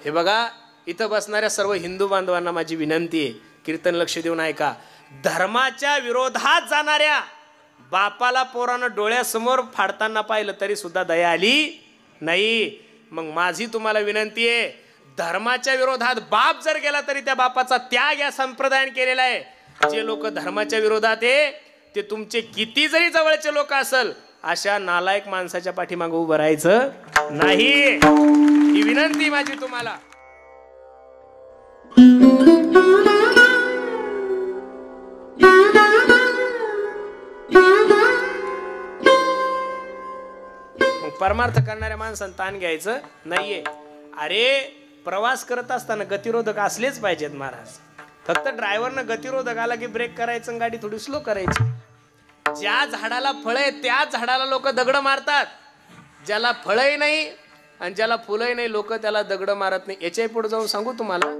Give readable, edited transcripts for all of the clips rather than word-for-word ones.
हे बघा, इथं बसणाऱ्या सर्व हिंदू बांधवांना माझी विनंती आहे, कीर्तन लक्ष देऊन ऐका. धर्माच्या विरोधात जाणाऱ्या बापाला पोरानं डोळ्यासमोर फाडताना पाहिलं तरी सुद्धा दया आली नाही. मग माझी तुम्हाला विनंती आहे, धर्माच्या विरोधात बाप जर गेला तरी त्या बापाचा त्याग या संप्रदायाने केलेला आहे. जे लोक धर्माच्या विरोधात आहे ते तुमचे किती जरी जवळचे लोक असेल, अशा नालायक माणसाच्या पाठीमागे उभं राहायचं नाही. ही विनंती माझी तुम्हाला. परमार्थ करणाऱ्या माणसानं ताण घ्यायचं नाहीये. अरे प्रवास करत असताना गतिरोधक असलेच पाहिजेत महाराज. फक्त ड्रायव्हरनं गतिरोधक आला की ब्रेक करायचं, गाडी थोडी स्लो करायची. ज्या झाडाला फळ आहे त्या झाडाला लोक दगड मारतात, ज्याला फळही नाही आणि ज्याला फुलंही नाही लोक त्याला दगड मारत नाही. याच्या पुढे जाऊन सांगू तुम्हाला,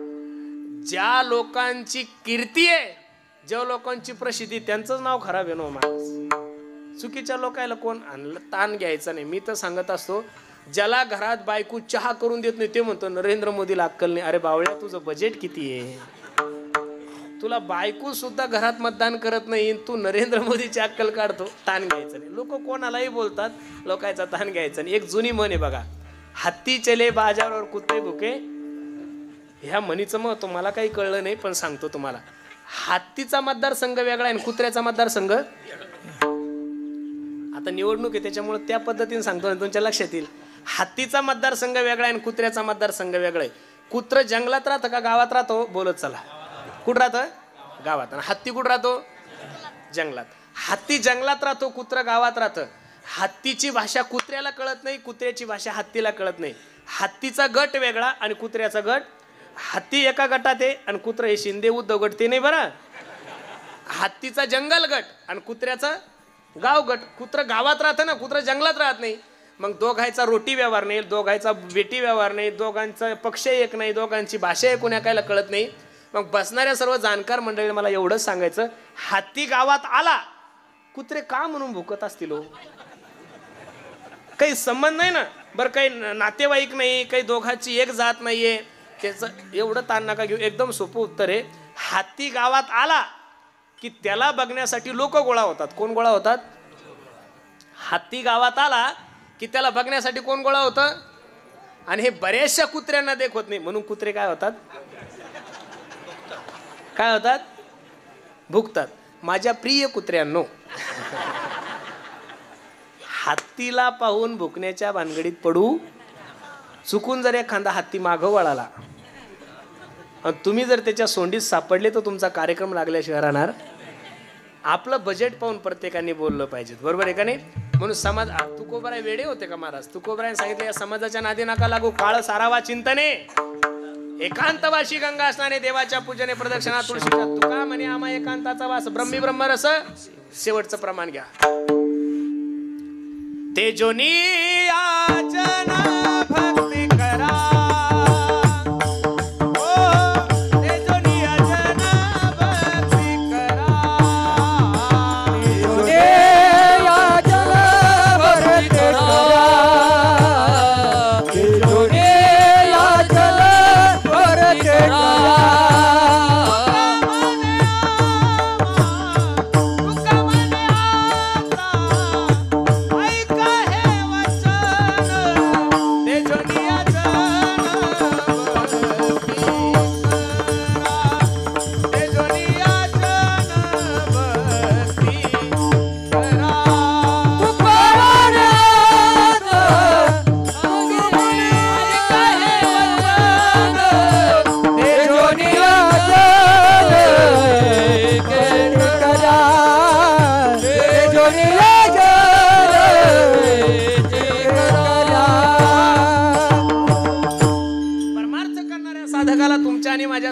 ज्या लोकांची कीर्ती आहे, ज्या लोकांची प्रसिद्धी, त्यांचंच नाव खराब आहे ना महाराज. चुकीच्या लोकायला कोण आणलं, ताण घ्यायचा नाही. मी तर सांगत असतो, ज्याला घरात बायको चहा करून देत नाही ते म्हणतो नरेंद्र मोदीला अक्कल नाही. अरे बावळ्या, तुझं बजेट किती आहे? तुला बायको सुद्धा घरात मतदान करत नाही, तू नरेंद्र मोदीची अक्कल काढतो. ताण घ्यायचं नाही. लोक कोणालाही बोलतात, लोकांचा ताण घ्यायचा नाही. एक जुनी म्हण आहे बघा, हत्ती चले बाजारावर कुत्ते भुके. ह्या म्हणीचं महत्व मला काही कळलं नाही, पण सांगतो तुम्हाला. हत्तीचा मतदारसंघ वेगळा आहे, कुत्र्याचा मतदारसंघ. आता निवडणूक आहे त्याच्यामुळे त्या पद्धतीने सांगतो, तुमच्या लक्षात येईल. हत्तीचा मतदारसंघ वेगळा आहे आणि कुत्र्याचा मतदारसंघ वेगळा आहे. कुत्र जंगलात राहतं का गावात राहतो? बोलत चला. कुठं राहतं? गावात. आणि हत्ती कुठं राहतो? जंगलात. हत्ती जंगलात राहतो, कुत्र गावात राहतं. हत्तीची भाषा कुत्र्याला कळत नाही, कुत्र्याची भाषा हत्तीला कळत नाही. हत्तीचा गट वेगळा आणि कुत्र्याचा गट. हत्ती एका गटात आहे आणि कुत्र हे शिंदे उद्धव गट ते नाही बरं. हत्तीचा जंगल गट आणि कुत्र्याचा गाव गट. कुत्र गावात राहतं ना, कुत्र जंगलात राहत नाही. मग दोघांचा रोटी व्यवहार नाही, दोघांचा बेटी व्यवहार नाही, दोघांचा पक्ष एक नाही, दोघांची भाषा एक कोणाकायला कळत नाही. मग बसणाऱ्या सर्व जाणकार मंडळी मला एवढंच सांगायचं, हत्ती गावात आला, कुत्रे का म्हणून भुकत असतील? काही संबंध नाही ना बरं, काही नातेवाईक नाही, काही दोघांची एक जात नाहीये, त्याचं एवढं ताण नका घेऊ. एकदम सोपं उत्तर आहे, हत्ती गावात आला की त्याला बघण्यासाठी लोक गोळा होतात. कोण गोळा होतात? हत्ती गावात आला की त्याला बघण्यासाठी कोण गोळा होतं? आणि हे बऱ्याचशा कुत्र्यांना देखत नाही, म्हणून कुत्रे काय होतात? काय होतात? भुकतात. माझ्या प्रिय कुत्र्यांनो, हत्तीला पाहून भुकण्याच्या भानगडीत पडू. चुकून जर एखादा हत्ती मागं वळाला आणि तुम्ही जर त्याच्या सोंडीत सापडले तर तुमचा कार्यक्रम लागल्याशिवाय राहणार. आपलं बजेट पाहून प्रत्येकाने बोललं पाहिजे, बरोबर आहे का नाही? म्हणून समाज, तुकोबराय वेडे होते का महाराज? तुकोबराय सांगितलं, या समाजाच्या नादी नका लागू, काळ सारावा चिंतने, एकांतवाशी गंगा स्नाने, देवाच्या पूजने प्रदक्षिणा तुळशीच्या. तुका म्हणे आम्हा एकांताचा वास, ब्रह्मी ब्रह्मरस. शेवटचं प्रमाण घ्या, तेजोनी याचना भक्ती करा.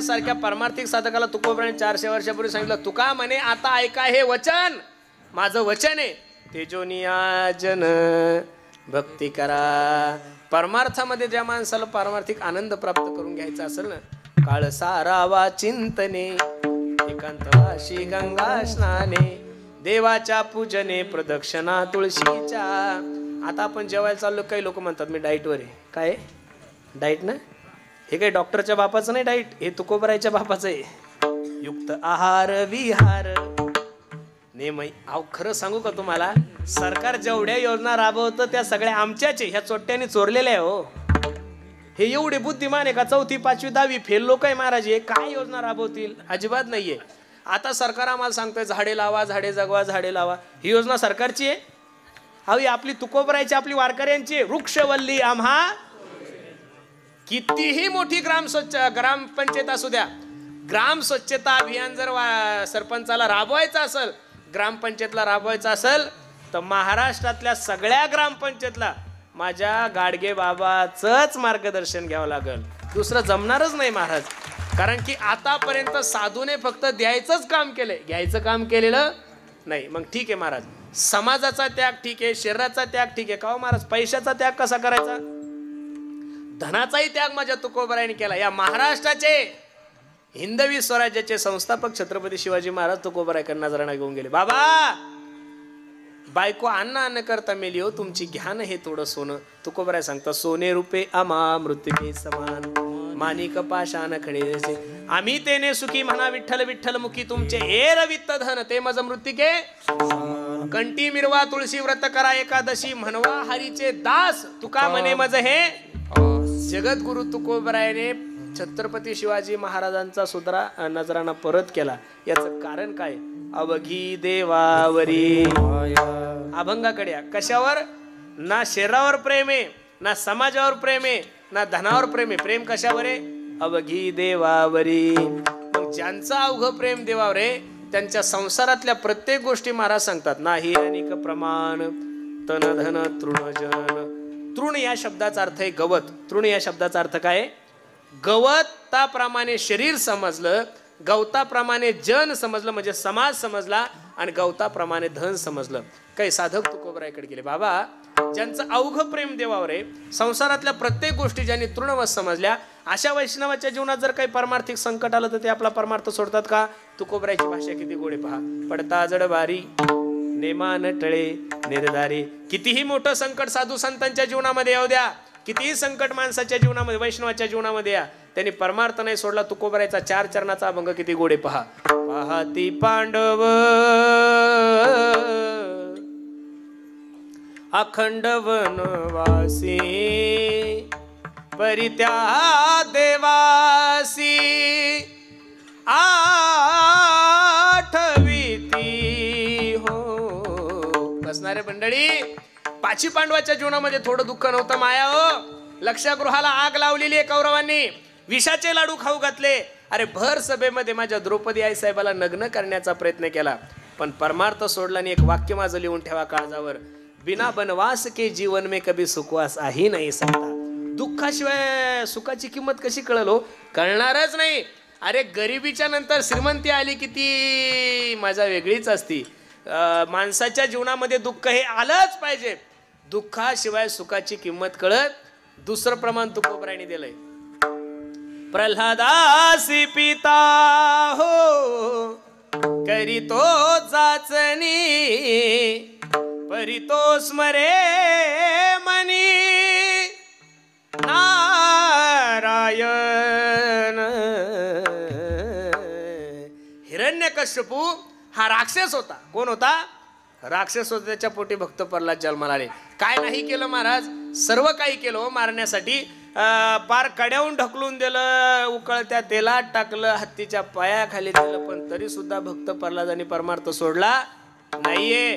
सारख्या परमार्थिक साधकाला तुकोबराने 400 वर्षापूर्वी सांगितलं, तुका म्हणे आता ऐका हे वचन, माझं वचन आहे, तेजोनिया जन भक्ती करा. परमार्थामध्ये ज्या माणसाला पारमार्थिक आनंद प्राप्त करून घ्यायचा असेल ना, काळ सारावा चिंतने, एकांतवाशी गंगा स्नाने, देवाच्या पूजने प्रदक्षिणा तुळशीच्या. आता आपण जेवायला चाललो, काही लोक म्हणतात मी डाईटवर आहे. काय डाईट ना? हे काही डॉक्टरच्या बापाचं नाही डाईट, हे तुकोबरायच्या बापाचं आहे. युक्त आहार विहार नेम. अहो खरं सांगू का तुम्हाला, सरकार जेवढ्या योजना राबवतं त्या सगळ्या आमच्याच ह्या चोट्ट्याने चोरलेल्या आहे हो. हे एवढे बुद्धिमान आहे का 4वी 5वी 10वी फेल लोक आहे महाराज, हे काय योजना राबवतील? अजिबात नाहीये. आता सरकार आम्हाला सांगतोय झाडे लावा, झाडे जगवा, झाडे लावा. ही योजना सरकारची आहे? हवी आपली तुकोबरायची, आपली वारकऱ्यांची. वृक्षवल्ली आम्हा. कितीही मोठी ग्रामपंचायत असू द्या, ग्राम स्वच्छता अभियान जर सरपंचाला राबवायचं असेल, ग्रामपंचायतला राबवायचं असेल, तर महाराष्ट्रातल्या सगळ्या ग्रामपंचायतला माझ्या गाडगे बाबाचंच मार्गदर्शन घ्यावं लागेल. दुसरं जमणारच नाही महाराज. कारण की आतापर्यंत साधूने फक्त द्यायचंच काम केलंय, घ्यायचं काम केलेलं नाही. मग ठीक आहे महाराज, समाजाचा त्याग ठीक आहे, शरीराचा त्याग ठीक आहे. का हो महाराज, पैशाचा त्याग कसा करायचा? धनाचाही त्याग माझ्या तुकोबरायांनी केला. या महाराष्ट्राचे हिंदवी स्वराज्याचे संस्थापक छत्रपती शिवाजी महाराज तुकोबरायकडे नजराणा घेऊन गेले. बाबा, बायको अन्न करता मेली हो, तुमची घ्यान हे थोडं सोनं. तुकोबराय सांगता, सोने रुपे आम्हा मृत्युके समान, माणिक पाषाण खडे आम्ही तेने सुखी म्हणा, विठ्ठल विठ्ठल मुखी तुमचे एर वित्त धन ते मज मृत्युके. कंठी मिरवा तुळशी व्रत करा एकादशी, म्हणवा हरीचे दास तुका म्हणे मज हे. जगद्गुरु तुकोबरायने छत्रपती शिवाजी महाराजांचा सुद्धा नजराणा परत केला. याचं कारण काय? अवघी देवावरी अभंगाकडे. कशावर? ना शरीरावर प्रेम आहे, ना समाजावर प्रेम आहे, ना धनावर प्रेम आहे. प्रेम कशावर आहे? अवघी देवावरी. मग ज्यांचं अवघ प्रेम देवावर आहे त्यांच्या संसारातल्या प्रत्येक गोष्टी महाराज सांगतात, नाही अनेक प्रमाण तन धन तृणजन. तृण या शब्दाचा अर्थ आहे गवत. तृण या शब्दाचा अर्थ काय? गवताप्रमाणे शरीर समजलं, गवताप्रमाणे जन समजलं म्हणजे समाज समजला, आणि गवताप्रमाणे धन समजलं. काही साधक तुकोबरायकडे गेले. बाबा, ज्यांचं अवघ प्रेम देवावर आहे, संसारातल्या प्रत्येक गोष्टी ज्यांनी तृणवत समजल्या, अशा वैष्णवाच्या जीवनात जर काही परमार्थिक संकट आलं तर ते आपला परमार्थ सोडतात का? तुकोबरायची भाषा किती गोडे पहा. पडता जडबारी नेमान टळे निर्धारी. कितीही मोठं संकट साधू संतांच्या जीवनामध्ये येऊ द्या, कितीही संकट माणसाच्या जीवनामध्ये, वैष्णवाच्या जीवनामध्ये या, त्यांनी परमार्थ नाही सोडला. तुकोबरायचा 4 चरणाचा अभंग किती गोडे पहा. पाहती पांडव अखंड वनवासी, परित्या देवासी आठवीती हो. बसणारे मंडळी, 5 पांडवाच्या जीवनामध्ये थोडं दुःख नव्हतं माया हो. लक्षगृहाला आग लावलेली आहे कौरवांनी, विषाचे लाडू खाऊ घातले. अरे भर सभेमध्ये माझ्या द्रौपदी आई साहेबाला नग्न करण्याचा प्रयत्न केला, पण परमार्थ सोडला. आणि एक वाक्य माझं लिहून ठेवा काळजावर, बिना बनवास के जीवन में कभी सुखवास आही नाही सकता. दुःखाशिवाय सुखाची किंमत कशी कळल हो? कळणारच नाही. अरे गरिबीच्या नंतर श्रीमंती आली की ती मजा वेगळीच असती. माणसाच्या जीवनामध्ये दुःख हे आलंच पाहिजे. दुःखाशिवाय सुखाची किंमत कळत. दुसरं प्रमाण तुकोबरायने दिलंय. प्रल्हादासी पिता हो करीतो चाचणी, परितो स्मरे मनी नारायण. हिरण्यकश्यपू हा राक्षस होता. कोण होता? राक्षस होता. त्याच्या पोटी भक्त प्रल्हाद जन्माला आले. काय नाही केलं महाराज? सर्व काही केलं मारण्यासाठी. पार कड्याहून ढकलून दिलं, उकळत्या तेलात टाकलं, हत्तीच्या पायाखाली दिलं, पण तरी सुद्धा भक्त प्रल्हादांनी परमार्थ सोडला नाहीये.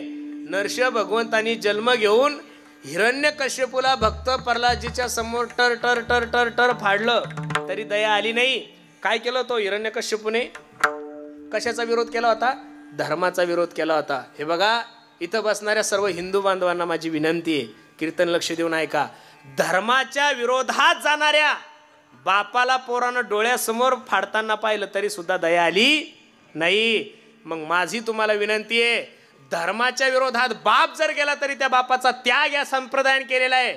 नरसिंह भगवंतांनी जन्म घेऊन हिरण्यकश्यपूला भक्त प्रल्हादजीच्या समोर टर टर टर टर टर फाडलं, तरी दया आली नाही. काय केलं तो हिरण्यकश्यपूने? कशाचा विरोध केला होता? धर्माचा विरोध केला होता. हे बघा, इथं बसणाऱ्या सर्व हिंदू बांधवांना माझी विनंती आहे, कीर्तन लक्ष देऊन ऐका. धर्माच्या विरोधात जाणाऱ्या बापाला पोरानं डोळ्यासमोर फाडताना पाहिलं तरी सुद्धा दया आली नाही. मग माझी तुम्हाला विनंती आहे, धर्माच्या विरोधात बाप जर गेला तरी त्या बापाचा त्याग या संप्रदायाने केलेला आहे.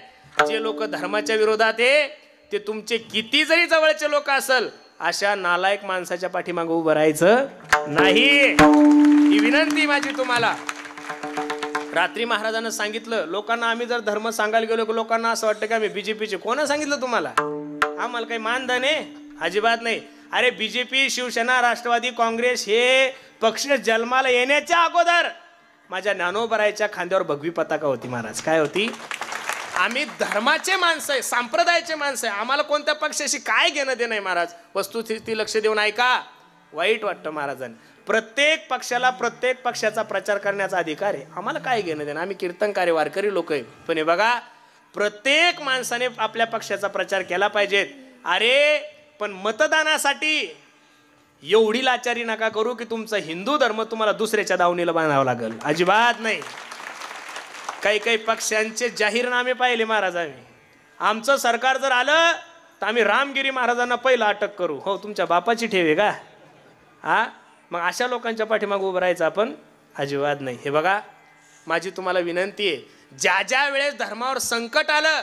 जे लोक धर्माच्या विरोधात आहे ते तुमचे किती जरी जवळचे लोक असेल, अशा नालायक माणसाच्या पाठीमागे उभं राहायचं नाही. ही विनंती माझी तुम्हाला. रात्री महाराजांना सांगितलं, लोकांना आम्ही जर धर्म सांगायला गेलो लोकांना असं वाटतं की आम्ही बीजेपीचे. कोणा सांगितलं तुम्हाला? आम्हाला काही मानधन आहे? अजिबात नाही. अरे बीजेपी, शिवसेना, राष्ट्रवादी काँग्रेस हे पक्ष जन्माला येण्याच्या अगोदर माझ्या ज्ञानोबरायच्या खांद्यावर भगवी पताका होती महाराज. काय होती? आम्ही धर्माचे माणसं आहे, संप्रदायाचे माणसं आहे. आम्हाला कोणत्या पक्षाशी काय घेणं देणं आहे महाराज? वस्तुस्थिती लक्ष देऊन ऐका. वाईट वाटतं महाराजांनी. प्रत्येक पक्षाला प्रत्येक पक्षाचा प्रचार करण्याचा अधिकार आहे. आम्हाला काय घेणं देणं? आम्ही कीर्तनकारी वारकरी लोक आहे. पण हे बघा, प्रत्येक माणसाने आपल्या पक्षाचा प्रचार केला पाहिजे. अरे पण मतदानासाठी एवढी लाचारी नका करू की तुमचा हिंदू धर्म तुम्हाला दुसऱ्याच्या दावणीला बांधावं लागेल. अजिबात नाही. काही काही पक्षांचे जाहीरनामे पाहिले महाराज आम्ही. आमचं सरकार जर आलं तर आम्ही रामगिरी महाराजांना पहिलं अटक करू. हो, तुमच्या बापाची ठेव आहे का? मग अशा लोकांच्या पाठीमागे उभं राहायचं आपण? अजिबात नाही. हे बघा, माझी तुम्हाला विनंती आहे, ज्या ज्या वेळेस धर्मावर संकट आलं,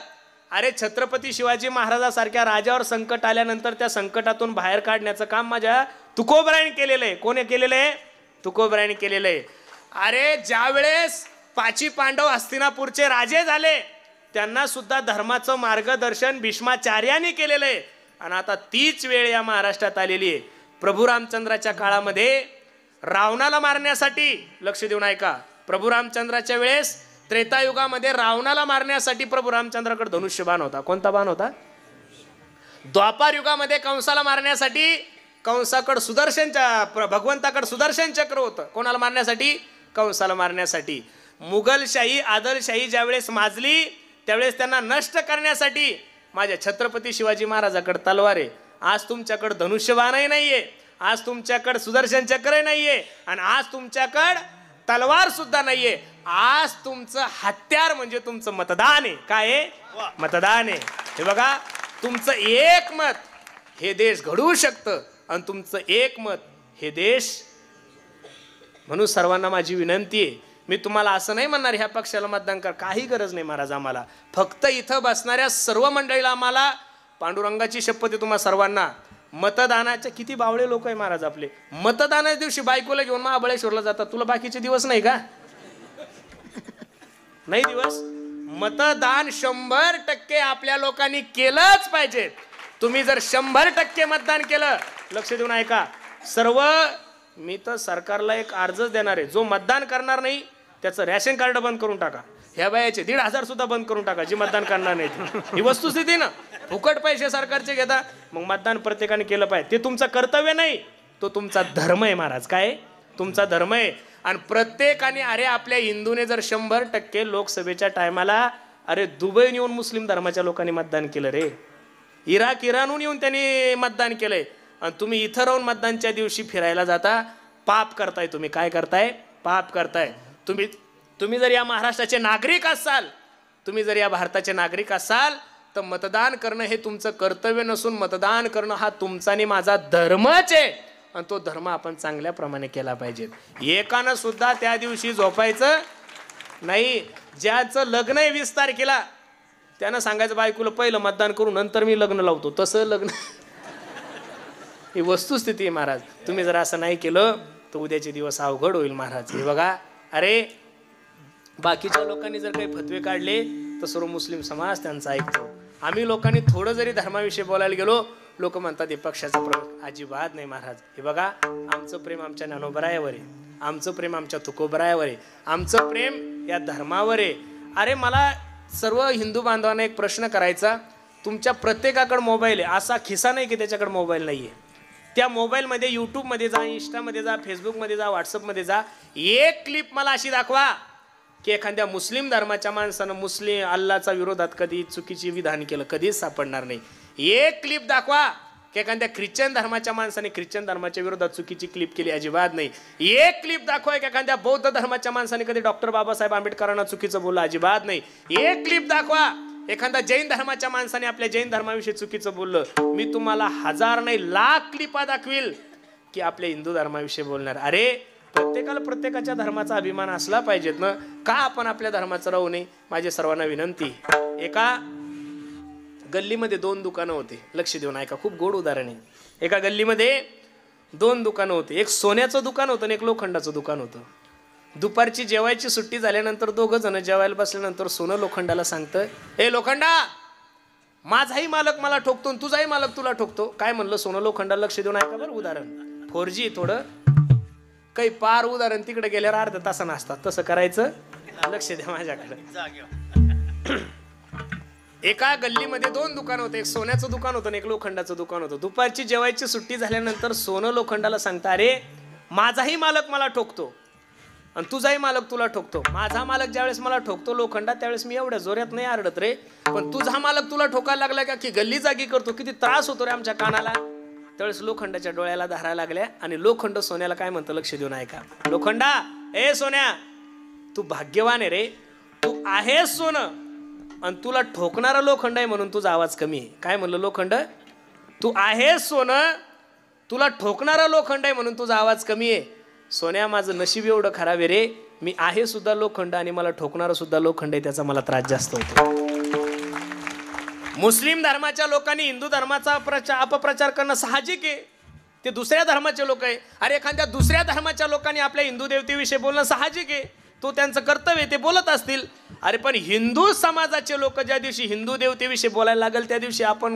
अरे छत्रपती शिवाजी महाराजांसारख्या राजावर संकट आल्यानंतर त्या संकटातून बाहेर काढण्याचं काम माझ्या तुकोबरायाने केलेलं आहे. कोणी केलेलं आहे? तुकोबरायाने केलेलं आहे. अरे ज्या वेळेस 5 पांडव हस्तिनापूरचे राजे झाले, त्यांना सुद्धा धर्माचं मार्गदर्शन भीष्माचार्यांनी केलेलं आहे. आणि आता तीच वेळ या महाराष्ट्रात आलेली आहे. प्रभू रामचंद्राच्या काळामध्ये रावणाला मारण्यासाठी, लक्ष देऊन ऐका, प्रभू रामचंद्राच्या वेळेस त्रेतायुगामध्ये रावणाला मारण्यासाठी प्रभू रामचंद्राकडे धनुष्यबाण होता. कोणता बाण होता? द्वापार युगामध्ये कंसाला मारण्यासाठी कंसाकडे भगवंताकडे सुदर्शन चक्र होतं. कोणाला मारण्यासाठी? कंसाला मारण्यासाठी. मुघलशाही, आदलशाही ज्यावेळेस माजली त्यावेळेस त्यांना नष्ट करण्यासाठी माझ्या छत्रपती शिवाजी महाराजाकडे तलवार आहे. आज तुमच्याकडे धनुष्यबाणही नाहीये, आज तुमच्याकडे सुदर्शन चक्रही नाहीये, आणि आज तुमच्याकडे तलवार सुद्धा नाहीये. आज तुमचं हत्यार म्हणजे तुमचं मतदान आहे. काय आहे? मतदान आहे. हे बघा, तुमचं एक मत हे देश घडवू शकतं, आणि तुमचं एक मत हे देश. म्हणून सर्वांना माझी विनंती आहे, मी तुम्हाला असं नाही म्हणणार ह्या पक्षाला मतदान कर, काही गरज नाही महाराज. आम्हाला फक्त इथं बसणाऱ्या सर्व मंडळीला, आम्हाला पांडुरंगाची शपथ आहे तुम्हा सर्वांना, मतदानाचे किती बावळे लोक आहे महाराज आपले. मतदानाच्या दिवशी बायकोला घेऊन महाबळेश्वरला जातात. तुला बाकीचे दिवस नाही का? नाही दिवस. मतदान 100% आपल्या लोकांनी केलंच पाहिजे. तुम्ही जर 100% मतदान केलं, लक्ष देऊन ऐका, सर्व, मी तर सरकारला एक अर्जच देणार आहे, जो मतदान करणार नाही त्याचं रॅशन कार्ड बंद करून टाका. ह्या बायाचे 1,500 सुद्धा बंद करून टाका, जी मतदान करणार नाही. ही वस्तुस्थिती ना. फुकट पैसे सरकारचे घेता. मग मतदान प्रत्येकाने केलं पाहिजे. ते तुमचं कर्तव्य नाही, तो तुमचा धर्म आहे महाराज. काय? तुमचा धर्म आहे. आणि प्रत्येकाने, अरे आपल्या हिंदूने जर 100% लोकसभेच्या टायमाला, अरे दुबईहून येऊन मुस्लिम धर्माच्या लोकांनी मतदान केलं रे, इराणहून येऊन त्यांनी मतदान केलंय, आणि तुम्ही इथं राहून मतदानच्या दिवशी फिरायला जाता. पाप करताय तुम्ही. काय करताय? पाप करताय. तुम्ही जर या महाराष्ट्राचे नागरिक असाल, तुम्ही जर या भारताचे नागरिक असाल, तर मतदान करणं हे तुमचं कर्तव्य नसून मतदान करणं हा तुमचा आणि माझा धर्मच आहे. आणि तो धर्म आपण चांगल्याप्रमाणे केला पाहिजे. एकानं सुद्धा त्या दिवशी झोपायचं नाही. ज्याचं लग्न आहे 20 तारखेला, त्यानं सांगायचं बायकोला पहिलं मतदान करू, नंतर मी लग्न लावतो. तसं लग्न ही वस्तुस्थिती आहे महाराज. तुम्ही जर असं नाही केलं तर उद्याचे दिवस अवघड होईल महाराज. हे बघा, अरे बाकीच्या लोकांनी जर काही फतवे काढले तर सर्व मुस्लिम समाज त्यांचा ऐकतो. आम्ही लोकांनी थोडं जरी धर्माविषयी बोलायला गेलो, लोक म्हणतात हे पक्षाचा प्रमुख. अजिबात नाही महाराज. हे बघा, आमचं प्रेम आमच्या ज्ञानोबरायावर आहे, आमचं प्रेम आमच्या तुकोबरायावर आहे, आमचं प्रेम या धर्मावर आहे. अरे मला सर्व हिंदू बांधवांना एक प्रश्न करायचा, तुमच्या प्रत्येकाकडे मोबाईल आहे, असा खिसा नाही की त्याच्याकडे मोबाईल नाही आहे. त्या मोबाईलमध्ये यूट्यूबमध्ये जा, इंस्टामध्ये जा, फेसबुकमध्ये जा, व्हॉट्सअपमध्ये जा, एक क्लिप मला अशी दाखवा की एखाद्या मुस्लिम धर्माच्या माणसानं मुस्लिम अल्लाच्या विरोधात कधी चुकीची विधान केलं, कधीच सापडणार नाही. एक क्लिप दाखवा की एखाद्या ख्रिश्चन धर्माच्या माणसाने ख्रिश्चन धर्माच्या विरोधात चुकीची क्लिप केली, अजिबात नाही. एक क्लिप दाखवा की एखाद्या बौद्ध धर्माच्या माणसाने कधी डॉक्टर बाबासाहेब आंबेडकरांना चुकीचं बोललं, अजिबात नाही. एक क्लिप दाखवा एखाद्या जैन धर्माच्या माणसाने आपल्या जैन धर्माविषयी चुकीचं बोललं. मी तुम्हाला 1000 नाही लाख क्लिपा दाखवील की आपल्या हिंदू धर्माविषयी बोलणार. अरे प्रत्येकाला प्रत्येकाच्या धर्माचा अभिमान असला पाहिजेत ना, का आपण आपल्या धर्माचं राहू नये. माझे सर्वांना विनंती. एका गल्लीमध्ये 2 दुकानं होते. लक्ष देऊन ऐका, खूप गोड उदाहरण आहे. एका गल्लीमध्ये 2 दुकानं होते. एक सोन्याचं दुकान होतं आणि एक लोखंडाचं दुकान होतं. दुपारची जेवायची सुट्टी झाल्यानंतर दोघं जण जेवायला बसल्यानंतर सोनं लोखंडाला सांगतं, ए लोखंडा, माझाही मालक मला ठोकतो आणि तुझाही मालक तुला ठोकतो. काय म्हणलं सोनं लोखंडाला लक्ष देऊन ऐका बरं उदाहरण. 4G थोडं काही पार उदाहरण तिकडे गेल्यावर अर्धा तासानं असतात. तसं करायचं, लक्ष द्या माझ्याकडे. एका गल्लीमध्ये 2 दुकान होते. एक सोन्याचं दुकान होतं आणि एक लोखंडाचं दुकान होतं. दुपारची जेवायची सुट्टी झाल्यानंतर सोनं लोखंडाला सांगता, अरे माझाही मालक मला ठोकतो आणि तुझाही मालक तुला ठोकतो. माझा मालक ज्यावेळेस मला ठोकतो लोखंडात त्यावेळेस मी एवढ्या जोरात नाही आरडत रे, पण तुझा मालक तुला ठोकायला लागला का की गल्ली जागी करतो, किती त्रास होतो रे आमच्या कानाला. त्यावेळेस लोखंडाच्या डोळ्याला धारा लागल्या आणि लोखंड सोन्याला काय म्हणतं, लक्ष देऊन ऐका. लोखंडा, ए सोन्या, तू भाग्यवान आहे रे, तू आहेस सोनं आणि तुला ठोकणारा लोखंड आहे म्हणून तुझा आवाज कमी आहे. काय म्हणलं लोखंड, तू आहेस सोनं, तुला ठोकणारा लोखंड आहे म्हणून तुझा आवाज कमी आहे. सोन्या, माझं नशीब एवढं खराब आहे रे, मी आहे सुद्धा लोखंड आणि मला ठोकणारा सुद्धा लोखंड आहे, त्याचा मला त्रास जास्त होतो. मुस्लिम धर्माच्या लोकांनी हिंदू धर्माचा अपप्रचार करणं साहजिक आहे. ते दुसऱ्या धर्माचे लोक आहे. अरे एखाद्या दुसऱ्या धर्माच्या लोकांनी आपल्या हिंदू देवतेविषयी बोलणं साहजिक आहे, तो त्यांचं कर्तव्य, ते बोलत असतील. अरे पण हिंदू समाजाचे लोक ज्या दिवशी हिंदू देवतेविषयी बोलायला लागेल त्या दिवशी आपण,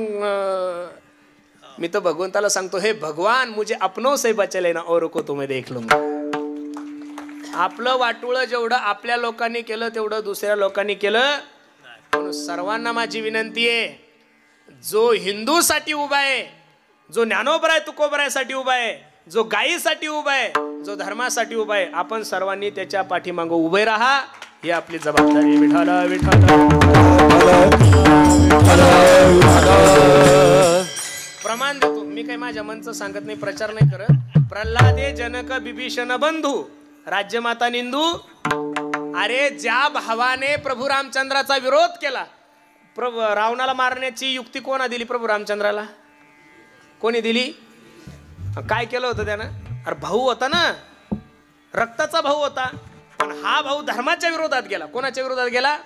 मी तर भगवंताला सांगतो, हे भगवान मुझे अपनों से बचा लेना और को तुम्हें देख लूंगा. आपलं वाटोळं जेवढं आपल्या लोकांनी केलं तेवढं दुसऱ्या लोकांनी केलं. म्हणून सर्वांना माझी विनंती आहे, जो हिंदूसाठी उभा आहे, जो ज्ञानोबराय तुकोबरायसाठी उभा आहे, जो गायीसाठी उभा आहे, जो धर्मासाठी उभा आहे, आपण सर्वांनी त्याच्या पाठीमागं उभे राहा, ही आपली जबाबदारी. विठाला विठाला प्रमाण देतो. मी काही माझ्या मनचं सांगत नाही, प्रचार नाही करत. प्रल्हादे जनक बिभीषण बंधू राज्यमाता निंदू. अरे ज्या भावाने प्रभू रामचंद्राचा विरोध केला, रावणाला मारण्याची युक्ती कोणा दिली? प्रभू रामचंद्राला कोणी दिली? काय केलं होतं त्यानं? अरे भाऊ होता ना, रक्ताचा भाऊ होता, पण हा भाऊ धर्माच्या विरोधात गेला. कोणाच्या विरोधात गेला?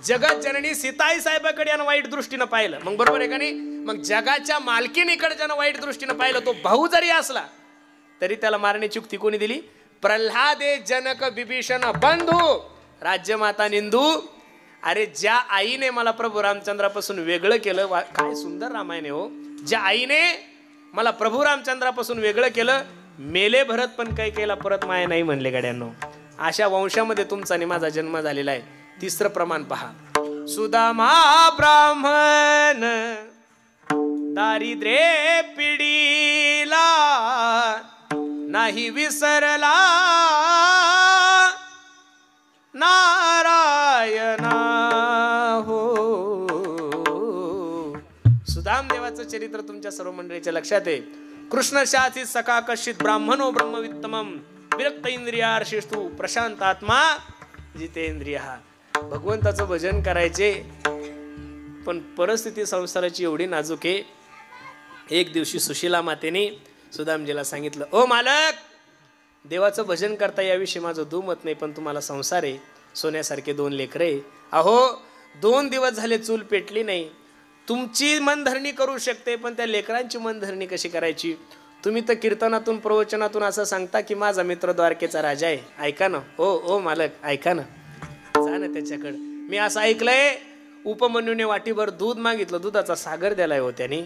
जगत जननी सीताई साहेबाकडे यानं वाईट दृष्टीनं पाहिलं. मग बरोबर आहे का नाही? मग जगाच्या मालकीनीकडे ज्यानं वाईट दृष्टीनं पाहिलं, तो भाऊ जरी असला तरी त्याला मारण्याची युक्ती कोणी दिली? प्रल्हादे जनक बिभीषण बंधू राज्यमाता निंदू. अरे ज्या आईने मला प्रभू रामचंद्रापासून वेगळं केलं, काय सुंदर रामायण आहे हो. ज्या आईने मला प्रभू रामचंद्रापासून वेगळं केलं, मेले भरत पण काही केला परत माया नाही म्हणले गड्यांनो. अशा वंशामध्ये तुमचा आणि माझा जन्म झालेला आहे. तिसरं प्रमाण पहा. सुदामा ब्राह्मण दारिद्र्य पिढीला नाही विसरला नारायणा हो. सुदाम देवाचं चरित्र तुमच्या सर्व मंडळीच्या लक्षात आहे. कृष्ण शासित सखा कशित ब्राह्मणो ब्रह्मवित्तमम विरक्त इंद्रियार्षिस्तु प्रशांत आत्मा जितेंद्रिय. भगवंताचं भजन करायचे, पण परिस्थिती संसाराची एवढी नाजूक आहे. एक दिवशी सुशीला मातेने सुदामजीला सांगितलं, ओ मालक, देवाचं भजन करता याविषयी माझं दुमत नाही, पण तुम्हाला संसार आहे, सोन्यासारखे 2 लेकरे. अहो 2 दिवस झाले चूल पेटली नाही. तुमची मनधरणी करू शकते, पण त्या लेकरांची मनधरणी कशी करायची? तुम्ही तर कीर्तनातून प्रवचनातून असं सांगता की माझा मित्र द्वारकेचा राजा आहे. ऐका ना ओ मालक, ऐका ना, जा ना त्याच्याकडं. मी असं ऐकलंय उपमन्यूने वाटीभर दूध मागितलं, दुधाचा सागर दिलाय हो त्याने.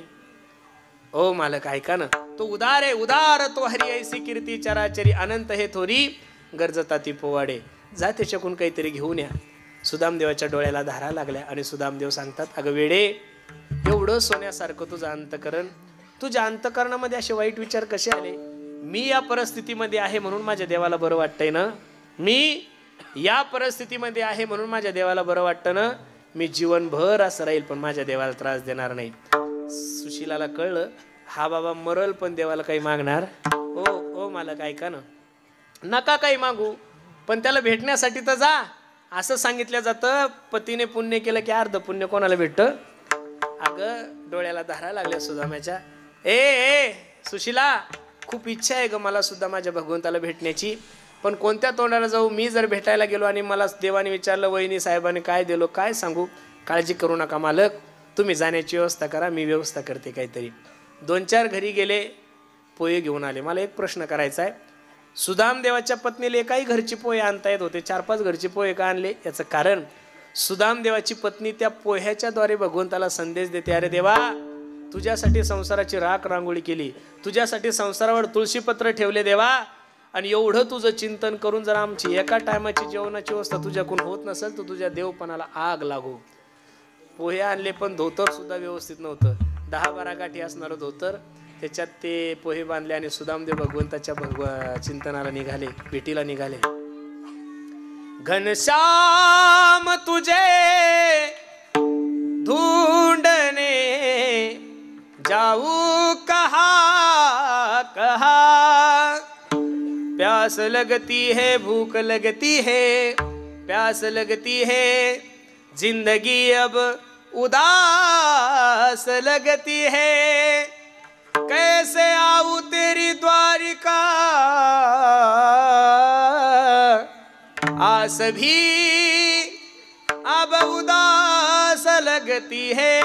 ओ मालक ऐका ना, तो उदार आहे, उदार तो हरी ऐसी कीर्ती चराचरी अनंत हे थोरी गरजता ती पोवाडे. जा त्याच्याकडून काहीतरी घेऊन या. सुदामदेवाच्या डोळ्याला धारा लागल्या आणि सुदामदेव सांगतात, अगं वेडे, एवढं सोन्यासारखं तुझं अंतकरण, तुझ्या अंतकरणामध्ये असे वाईट विचार कसे आले? मी या परिस्थितीमध्ये आहे म्हणून माझ्या देवाला बरं वाटतंय ना, मी या परिस्थितीमध्ये आहे म्हणून माझ्या देवाला बरं वाटतं ना, मी जीवनभर असं राहील पण माझ्या देवाला त्रास देणार नाही. सुशीलाला कळलं, हा बाबा मरल पण देवाला काही मागणार. ओ मालक ऐका ना, नका काही मागू, पण त्याला भेटण्यासाठी तर जा. असं सांगितलं जातं, पतीने पुण्य केलं की अर्ध पुण्य कोणाला भेटतं? अगं डोळ्याला धारा लागल्या सुदामाच्या. ए सुशीला, खूप इच्छा आहे ग मला सुद्धा माझ्या भगवंताला भेटण्याची, पण कोणत्या तोंडाला जाऊ? मी जर भेटायला गेलो आणि मला देवाने विचारलं वहिनी साहेबांनी काय दिलो, काय सांगू? काळजी करू नका मालक, तुम्ही जाण्याची व्यवस्था करा, मी व्यवस्था करते काहीतरी. 2-4 घरी गेले, पोहे घेऊन आले. मला एक प्रश्न करायचा आहे, सुदामदेवाच्या पत्नीला एकाही घरची पोहे आणता येत होते, 4-5 घरची पोहे का आणले? याचं कारण सुदामदेवाची पत्नी त्या पोह्याच्या द्वारे भगवंताला संदेश देते, अरे देवा, तुझ्यासाठी संसाराची राख रांगोळी केली, तुझ्यासाठी संसारावर तुळशीपत्र ठेवले देवा, आणि एवढं तुझं चिंतन करून जर आमची एका टायमाची जेवणाची व्यवस्था तुझ्याकडून होत नसेल तर तुझ्या देवपणाला आग लागू. पोहे आणले पण धोतर सुद्धा व्यवस्थित नव्हतं, 10-12 गाठी असणारं धोतर, त्याच्यात ते पोहे बांधले आणि सुदामदेव भगवंताच्या चिंतनाला निघाले, भेटीला निघाले. घनश्याम तुझे ढूंढने जाऊ कहा कहा, प्यास लगती है भूख लगती है, प्यास लगती है जिंदगी अब उदास लगती है, कैसे आऊं तेरी द्वारिका आस भी अब उदास लगती है.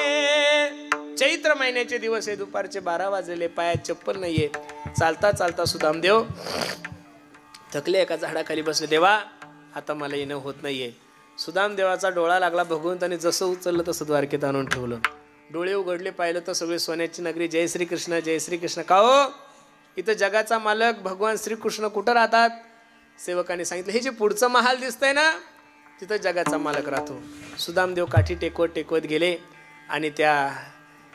चैत्र महिन्याचे दिवस आहे, दुपारचे 12 वाजले, पायात चप्पल नाहीये. चालता चालता सुदामदेव थकले, एका झाडाखाली बसले. देवा, आता मला येणं होत नाहीये. सुदामदेवाचा डोळा लागला, भगवंताने जसं उचललं तसं द्वारकेत आणून ठेवलं. डोळे उघडले, पाहिलं तर सगळे सोन्याची नगरी. जय श्रीकृष्ण, जय श्रीकृष्ण. का हो, इथं जगाचा मालक भगवान श्रीकृष्ण कुठं राहतात? सेवकाने सांगितलं, हे जे पुढचं महाल दिसतंय ना, तिथं जगाचा मालक राहतो. सुदामदेव काठी टेकवत टेकवत गेले आणि त्या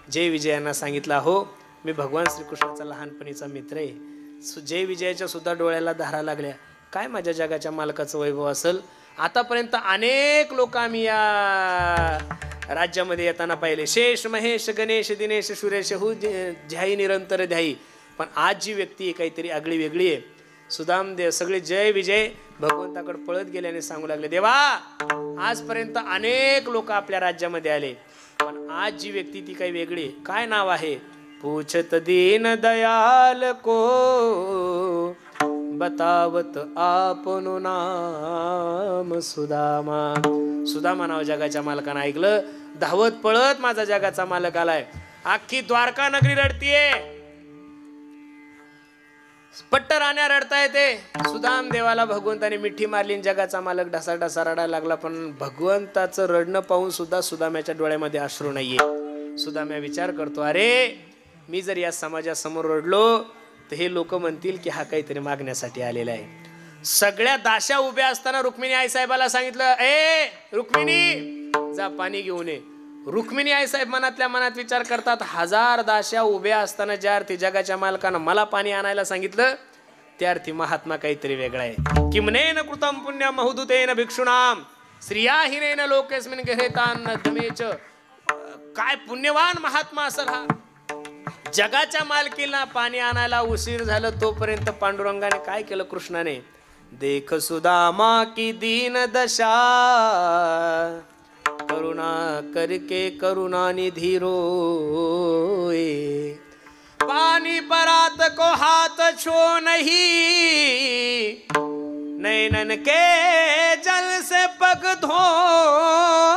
जय विजयांना सांगितलं, हो, मी भगवान श्रीकृष्णाचा लहानपणीचा मित्र आहे. जय विजयाच्या सुद्धा डोळ्याला धारा लागल्या. काय माझ्या जगाच्या मालकाचं वैभव असेल. आतापर्यंत अनेक लोक आम्ही या राज्यामध्ये येताना पाहिले, शेष महेश गणेश दिनेश सुरेश हु ध्याई निरंतर ध्याई, पण आज जी व्यक्ती आहे काहीतरी आगळी वेगळी आहे. सुदामदेव सगळे जय विजय भगवंताकडे पळत गेल्याने सांगू लागले, देवा, आजपर्यंत अनेक लोक आपल्या राज्यामध्ये आले, पण आज जी व्यक्ती ती काही वेगळी. काय नाव आहे? पूछत दीन दयाल को बतावत आपनो नाम सुदामा. सुदामा नाव जगाच्या मालकानं ऐकलं, धावत पळत माझा जगाचा मालक आलाय. अख्खी द्वारका नगरी रडतीये, पट्ट राण्या रडता येते. सुदाम देवाला भगवंताने मिठी मारली, जगाचा मालक ढसा ढसा रडायला लागला. पण भगवंताचं रडणं पाहून सुद्धा सुदाम्याच्या डोळ्यामध्ये अश्रू नाहीये. सुदाम्या विचार करतो, अरे मी जर या समाजासमोर रडलो तर हे लोक म्हणतील की हा काहीतरी मागण्यासाठी आलेला आहे. सगळ्या दाशा उभ्या असताना रुक्मिणी आईसाहेबाला सांगितलं, ए रुक्मिणी, जा पाणी घेऊन ये. रुक्मिणी आईसाहेब मनातल्या मनात विचार करतात, 1000 दाशा उभ्या असताना ज्या अर्थी जगाच्या मालकानं मला पाणी आणायला सांगितलं, त्या अर्थी महात्मा काहीतरी वेगळा आहे. किमनेन कृतम पुण्यम महुदुतेन भिक्षुणाम श्रियाहिनेन लोकेस्मिन गहेतान धमेच. काय पुण्यवान महात्मा असेल हा. जगाच्या मालकीला पाणी आणायला उशीर झालं, तोपर्यंत पांडुरंगाने काय केलं, कृष्णाने, देख सुदामा की दीन दशा करुणा करके करुणा निधि रोए, पानी परात को हाथ छो नहीं, नैनन के जल से पग धोए.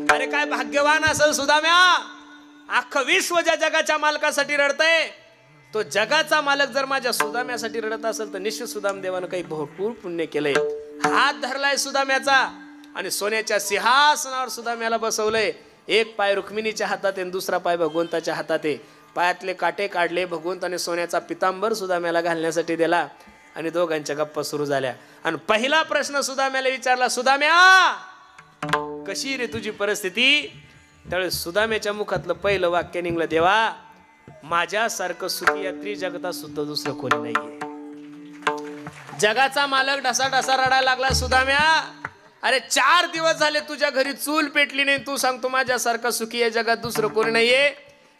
अरे काय भाग्यवान असेल सुदाम्या, अख्खं विश्व ज्या जगाच्या मालकासाठी रडतंय, तो जगाचा मालक जर माझ्या सुदाम्यासाठी रडत असेल तर निश्चित सुदाम देवानं काही भरपूर पुण्य केलंय. हात धरलाय सुदाम्याचा आणि सोन्याच्या सिंहासनावर सुदाम्याला बसवलंय. एक पाय रुक्मिणीच्या हातात आहे, दुसरा पाय भगवंताच्या हातात आहे. पायातले काटे काढले, भगवंताने सोन्याचा पितांबर सुदाम्याला घालण्यासाठी दिला आणि दोघांच्या गप्पा सुरू झाल्या. आणि पहिला प्रश्न सुदाम्याला विचारला, सुदाम्या कशी रे तुझी परिस्थिती? त्यावेळेस सुदाम्याच्या मुखातलं पहिलं वाक्य निघलं, देवा माझ्यासारखं सुखी यात्री जगतात सुद्धा दुसरं कोणी नाहीये. जगाचा मालक ढसा ढसा रडायला लागला, सुदाम्या अरे 4 दिवस झाले तुझ्या घरी चूल पेटली नाही, तू सांगतो माझ्यासारखं सुखी या जगात दुसरं कोणी नाहीये.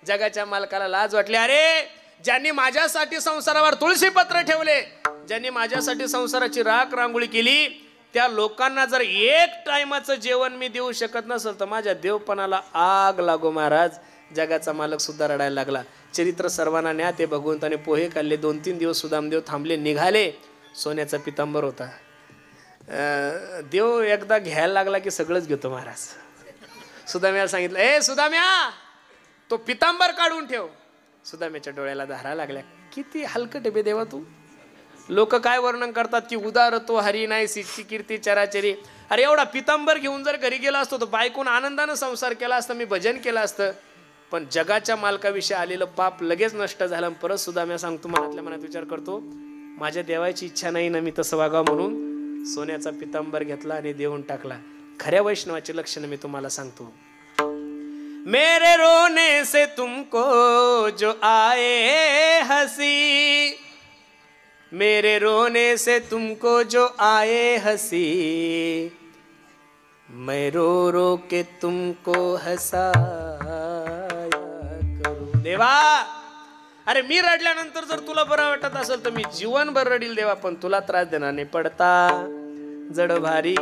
जगाच्या मालकाला लाज वाटली. अरे ज्यांनी माझ्यासाठी संसारावर तुळशीपत्र ठेवले, ज्यांनी माझ्यासाठी संसाराची राख रांगोळी केली, त्या लोकांना जर एक टायमाचं जेवण मी देऊ शकत नसेल तर माझ्या देवपणाला आग लागो महाराज. जगाचा मालक सुद्धा रडायला लागला. चरित्र सर्वांना न्या. ते भगवंताने पोहे खाल्ले. 2-3 दिवस सुदामदेव थांबले, निघाले. सोन्याचा पितांबर होता. देव एकदा घ्यायला लागला की सगळंच घेतो महाराज. सुदाम्याला सांगितलं, ए सुदाम्या तो पितांबर काढून ठेव. सुदाम्याच्या डोळ्याला धारा लागल्या. किती हलकट बे देवा तू. लोक काय वर्णन करतात की उदार तो हरी नाही सिची कीर्ती चराचरी. अरे एवढा पितांबर घेऊन जर घरी गेला असतो तर बायकोन आनंदानं संसार केला असता, मी भजन केलं असतं. पण जगाच्या मालकाविषयी आलेलं पाप लगेच नष्ट झालं. परत सुद्धा मी सांगतो, मनातल्या मनात विचार करतो, माझ्या देवाची इच्छा नाही ना मी तसं वागावं, म्हणून सोन्याचा पितांबर घेतला आणि देऊन टाकला. खऱ्या वैष्णवाचे लक्षण मी तुम्हाला सांगतो. मेरे रोने से तुमको जो आए हंसी, मेरे रोने से तुमको जो आए हंसी, मैं रो रो के तुमको हंसाया करूं. देवा, अरे मी रडल्यानंतर जर तुला बरं वाटत असेल तर मी जीवनभर रडील देवा, पण तुला त्रास देणार नाही. पडता जड भारी,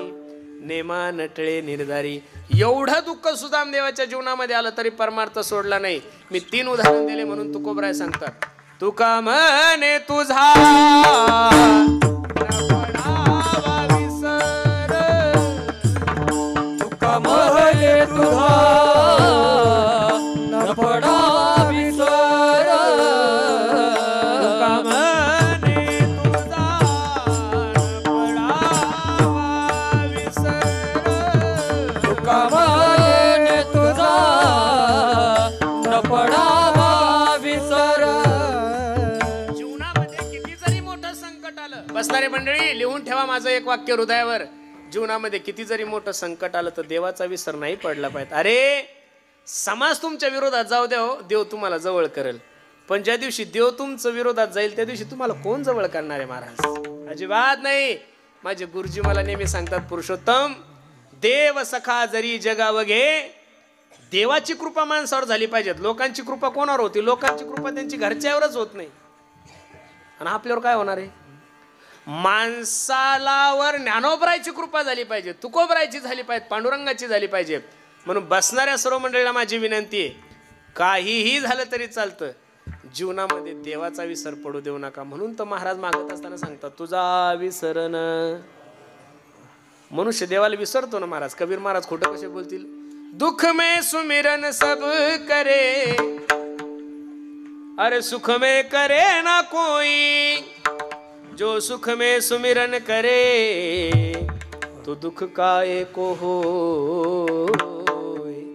नेमा नटळे निर्धारी. एवढं दुःख सुदाम देवाच्या जीवनामध्ये आलं तरी परमार्थ सोडला नाही. मी 3 उदाहरण दिले म्हणून तुकोबराय सांगतात, तुका म्हणे तुझा विसर, तुका म्हणे तुझा न पडा विसर, तुका म्हणे तुझा न पडा विसर, तुका म्हणे तुझा न पडा विसर. बसणारे मंडळी, लिहून ठेवा माझं एक वाक्य हृदयावर. जीवनामध्ये किती जरी मोठं संकट आलं तर देवाचा विसर नाही पडला पाहिजे. अरे समाज तुमच्या विरोधात जाऊ द्या, देव तुम्हाला जवळ करेल. पण ज्या दिवशी देव तुमच्या विरोधात जाईल त्या दिवशी तुम्हाला कोण जवळ करणार आहे महाराज? अजिबात नाही. माझे गुरुजी मला नेहमी सांगतात, पुरुषोत्तम देव सखा जरी जगाव घे, देवाची कृपा माणसावर झाली पाहिजे. लोकांची कृपा कोणावर होती? लोकांची कृपा त्यांची घरच्यावरच होत नाही. आणि आपल्यावर काय होणार आहे? माणसालावर ज्ञानोबरायची कृपा झाली पाहिजे, तुकोबरायची झाली पाहिजे, पांडुरंगाची झाली पाहिजे. म्हणून बसणाऱ्या सर्व मंडळीला माझी विनंती आहे, काहीही झालं तरी चालतं, जीवनामध्ये देवाचा विसर पडू देऊ नका. म्हणून तर महाराज मागत असताना सांगतात, तुझा विसरण. मनुष्य देवाला विसरतो ना महाराज. कबीर महाराज खोटं कसे बोलतील? दुख में सुमिरन सब करे, अरे सुख में करे ना कोई, जो सुख में सुमिरन करे तो दुःख काय को हो.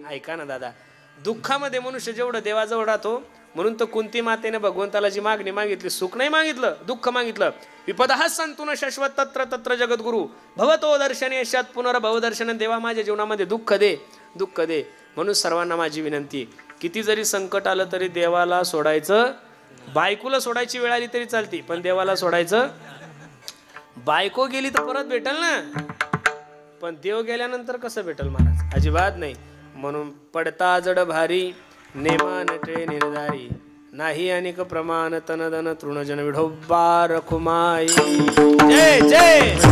ऐका ना दादा, दुःखामध्ये मनुष्य जेवढं देवाजवळ राहतो, म्हणून तर कुंती मातेने भगवंताला जी मागणी मागितली, सुख नाही मागितलं, दुःख मागितलं. विपदः संतुन शाश्वत तत्र तत्र जगद्गुरु भवतो दर्शने यशात पुनर्भव दर्शन. देवा माझ्या जीवनामध्ये दुःख दे, दुःख दे. म्हणून सर्वांना माझी विनंती, किती जरी संकट आलं तरी देवाला सोडायचं. बायकोला सोडायची वेळ आली तरी चालती, पण देवाला सोडायचं. बायको गेली तर परत भेटल ना, पण देव गेल्यानंतर कसं भेटल महाराज? अजिबात नाही. म्हणून पडता जड भारी, नेमा नटे निर्धारी, नाही अनेक प्रमाण तनदन तृणजन विढोबा रखुमाई. जय जय.